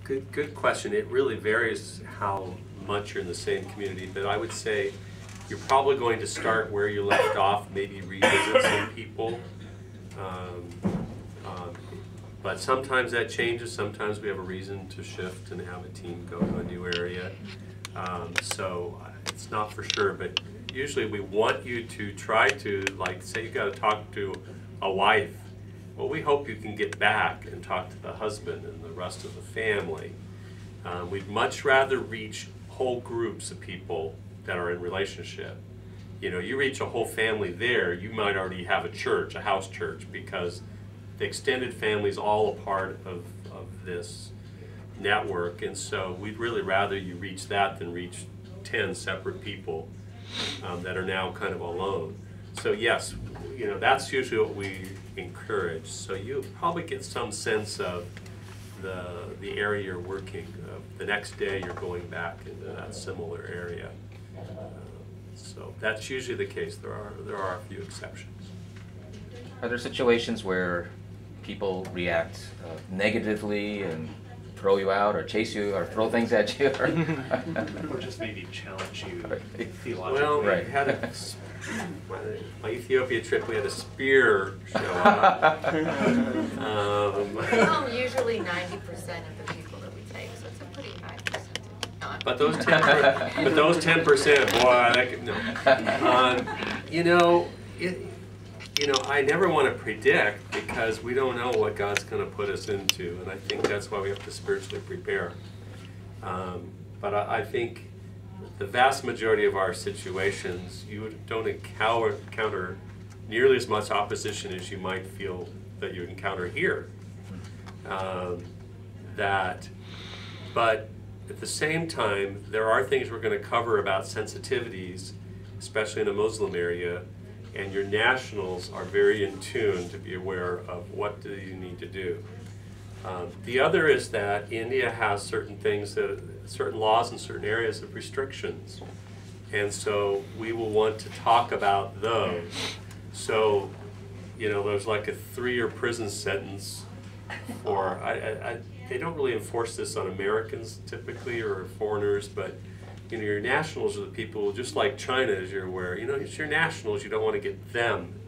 Good question. It really varies how much you're in the same community, but I would say you're probably going to start where you left off, maybe revisit some people. But sometimes that changes. Sometimes we have a reason to shift and have a team go to a new area. So it's not for sure, but usually we want you to try to, like, say you got to talk to a wife. Well, we hope you can get back and talk to the husband and the rest of the family. We'd much rather reach whole groups of people that are in relationship. You know, you reach a whole family there, you might already have a church, a house church, because the extended family is all a part of this network, and so we'd really rather you reach that than reach 10 separate people that are now kind of alone. So yes, you know, that's usually what we encourage. So you probably get some sense of the area you're working. The next day you're going back into that similar area. So that's usually the case. There are a few exceptions. Are there situations where people react negatively and throw you out or chase you or throw things at you? Or just maybe challenge you theologically? Well, we had my Ethiopia trip, we had a spear show up. Usually 90% of the people that we take, so it's a pretty high percentage. But those 10%, boy, that could, no. You know, I never want to predict because we don't know what God's going to put us into, and I think that's why we have to spiritually prepare. But I think the vast majority of our situations, you don't encounter nearly as much opposition as you might feel that you encounter here. But at the same time, there are things we're going to cover about sensitivities, especially in a Muslim area, and your nationals are very in tune to be aware of what do you need to do. The other is that India has certain things, certain laws in certain areas of restrictions, and so we will want to talk about those. So, you know, there's like a 3-year prison sentence for, they don't really enforce this on Americans typically or foreigners, but you know, your nationals are the people, just like China, as you're aware, you know, it's your nationals, you don't want to get them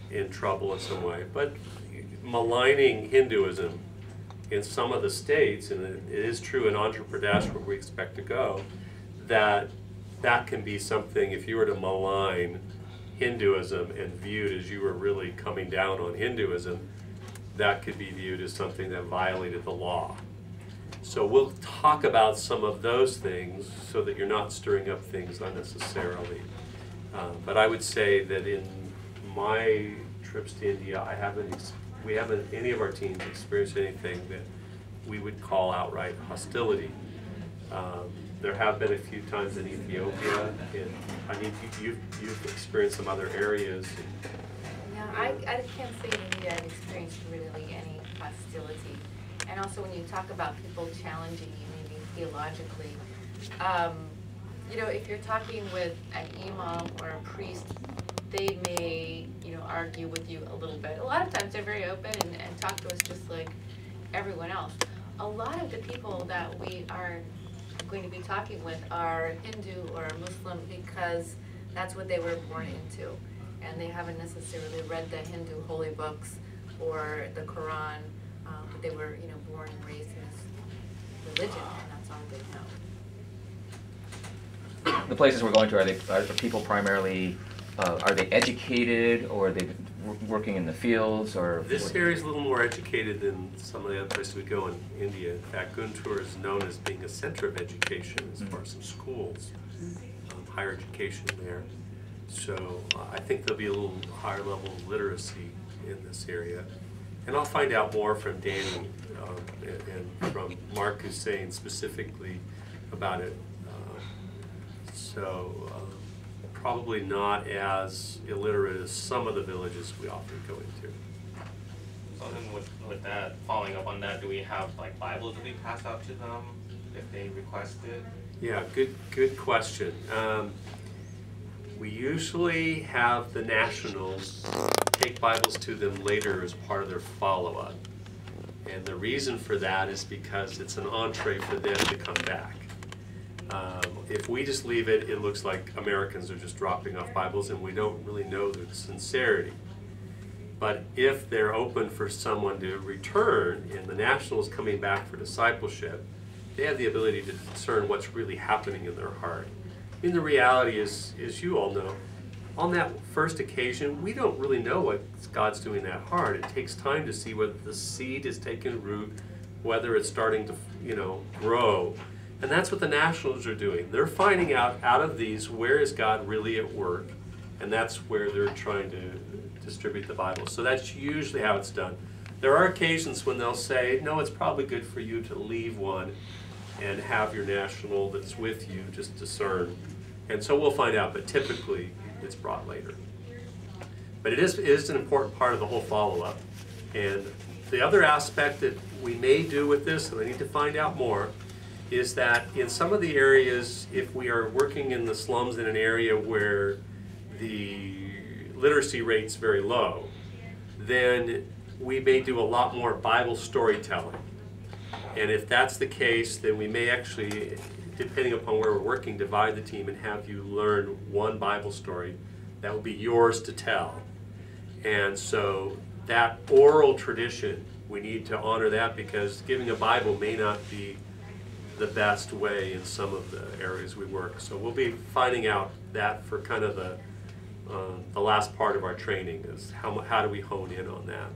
in trouble in some way. But maligning Hinduism in some of the states, and it is true in Andhra Pradesh where we expect to go, that can be something, if you were to malign Hinduism and viewed as you were really coming down on Hinduism, that could be viewed as something that violated the law. So we'll talk about some of those things so that you're not stirring up things unnecessarily. But I would say that in my trips to India, we haven't, any of our teams experienced anything that we would call outright hostility. There have been a few times in Ethiopia, and I mean, you've experienced some other areas. No, I can't say in India I've experienced really any hostility. And also when you talk about people challenging you, maybe theologically, you know, if you're talking with an imam or a priest, they may, you know, argue with you a little bit. A lot of times they're very open and talk to us just like everyone else. A lot of the people that we are going to be talking with are Hindu or Muslim because that's what they were born into. And they haven't necessarily read the Hindu holy books or the Quran. But they were, you know, born and raised in this religion, and that's all they know. The places we're going to, are people primarily, are they educated, or are they working in the fields, or? This area is a little more educated than some of the other places we go in India. In fact, Guntur is known as being a center of education as far as some schools, higher education there. So I think there'll be a little higher level of literacy in this area. And I'll find out more from Danny and from Mark Hussein specifically about it. Probably not as illiterate as some of the villages we often go into. So then with that, following up on that, do we have like Bibles that we pass out to them if they request it? Yeah, good question. We usually have the nationals take Bibles to them later as part of their follow-up. And the reason for that is because it's an entree for them to come back. If we just leave it, it looks like Americans are just dropping off Bibles and we don't really know the sincerity. But if they're open for someone to return and the national is coming back for discipleship, they have the ability to discern what's really happening in their heart. I mean, the reality is, as you all know, on that first occasion, we don't really know what God's doing in that heart. It takes time to see whether the seed is taking root, whether it's starting to, grow. And that's what the nationals are doing. They're finding out of these, where is God really at work? And that's where they're trying to distribute the Bible. So that's usually how it's done. There are occasions when they'll say, no, it's probably good for you to leave one and have your national that's with you just discern. And so we'll find out, but typically it's brought later. But it is an important part of the whole follow-up. And the other aspect that we may do with this, and I need to find out more, is that in some of the areas, if we are working in the slums in an area where the literacy rate's very low, then we may do a lot more Bible storytelling. And if that's the case, then we may actually, depending upon where we're working, divide the team and have you learn one Bible story that will be yours to tell. And so that oral tradition, we need to honor that, because giving a Bible may not be the best way in some of the areas we work. So we'll be finding out that for kind of the last part of our training is how do we hone in on that.